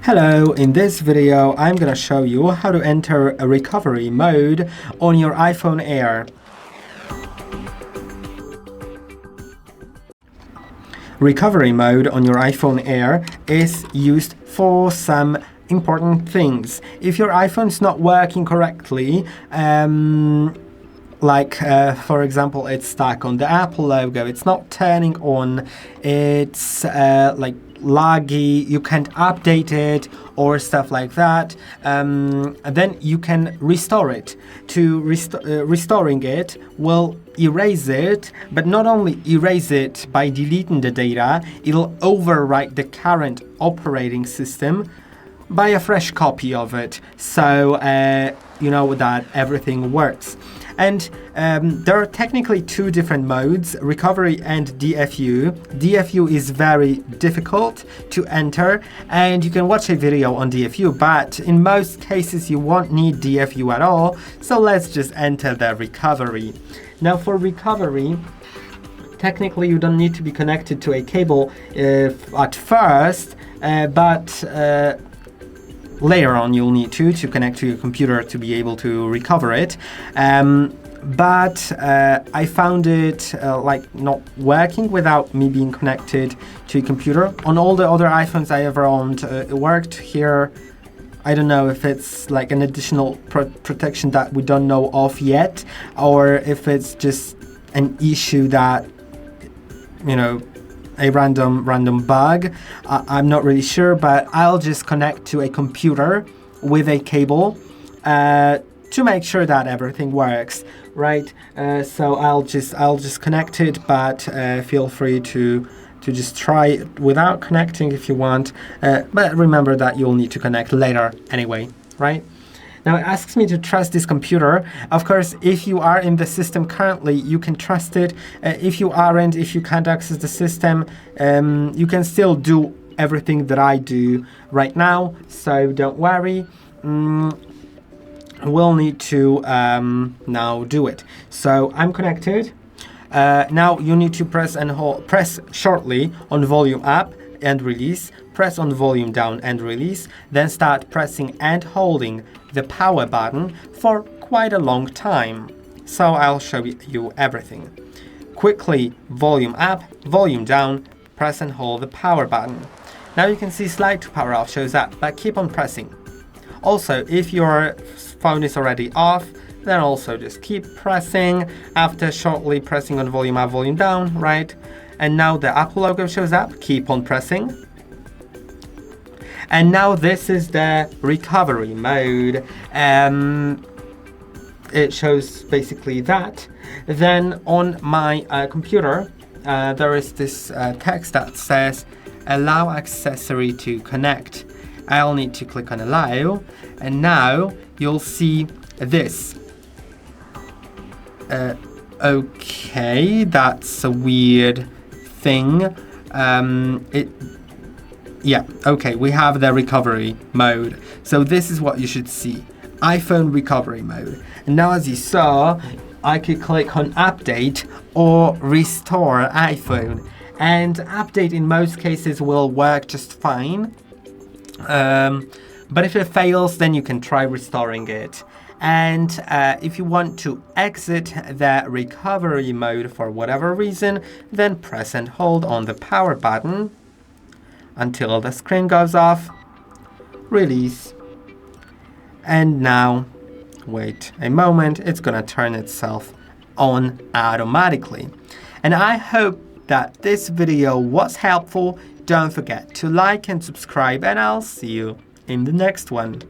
Hello, in this video I'm gonna show you how to enter a recovery mode on your iPhone Air. Recovery mode on your iPhone Air is used for some important things. If your iPhone is not working correctly, for example, it's stuck on the Apple logo, it's not turning on, it's laggy, you can't update it or stuff like that, then you can restore it. Restoring it will erase it, but not only erase it by deleting the data, it'll overwrite the current operating system by a fresh copy of it, so you know that everything works. And there are technically two different modes, recovery and DFU. DFU is very difficult to enter, and you can watch a video on DFU, but in most cases you won't need DFU at all, so let's just enter the recovery. Now for recovery, technically you don't need to be connected to a cable at first, but later on you'll need to connect to your computer to be able to recover it. But I found it not working without me being connected to a computer. On all the other iPhones I ever owned, it worked. Here, I don't know if it's like an additional protection that we don't know of yet, or if it's just an issue that, you know, a random bug. I'm not really sure, but I'll just connect to a computer with a cable to make sure that everything works, right? So I'll just connect it, but feel free to just try it without connecting if you want. But remember that you'll need to connect later anyway, right? Now it asks me to trust this computer. Of course, if you are in the system currently, you can trust it. If you aren't, if you can't access the system, you can still do everything that I do right now, so don't worry. We'll need to now do it. So I'm connected. Now you need to press shortly on volume up and release, press on volume down and release, then start pressing and holding the power button for quite a long time. So I'll show you everything. Quickly volume up, volume down, press and hold the power button. Now you can see slide to power off shows up, but keep on pressing. Also, if your phone is already off, then also just keep pressing after shortly pressing on volume up, volume down, right? And now the Apple logo shows up, keep on pressing. And now this is the recovery mode. It shows basically that. Then on my computer, there is this text that says, allow accessory to connect. I'll need to click on allow, and now you'll see this. Okay, that's a weird thing. Okay, we have the recovery mode. So this is what you should see. iPhone recovery mode. And now as you saw, I could click on update or restore iPhone. And update in most cases will work just fine. But if it fails, then you can try restoring it. And if you want to exit the recovery mode for whatever reason, then press and hold on the power button until the screen goes off, release, and now wait a moment, it's gonna turn itself on automatically. And I hope that this video was helpful. Don't forget to like and subscribe, and I'll see you in the next one.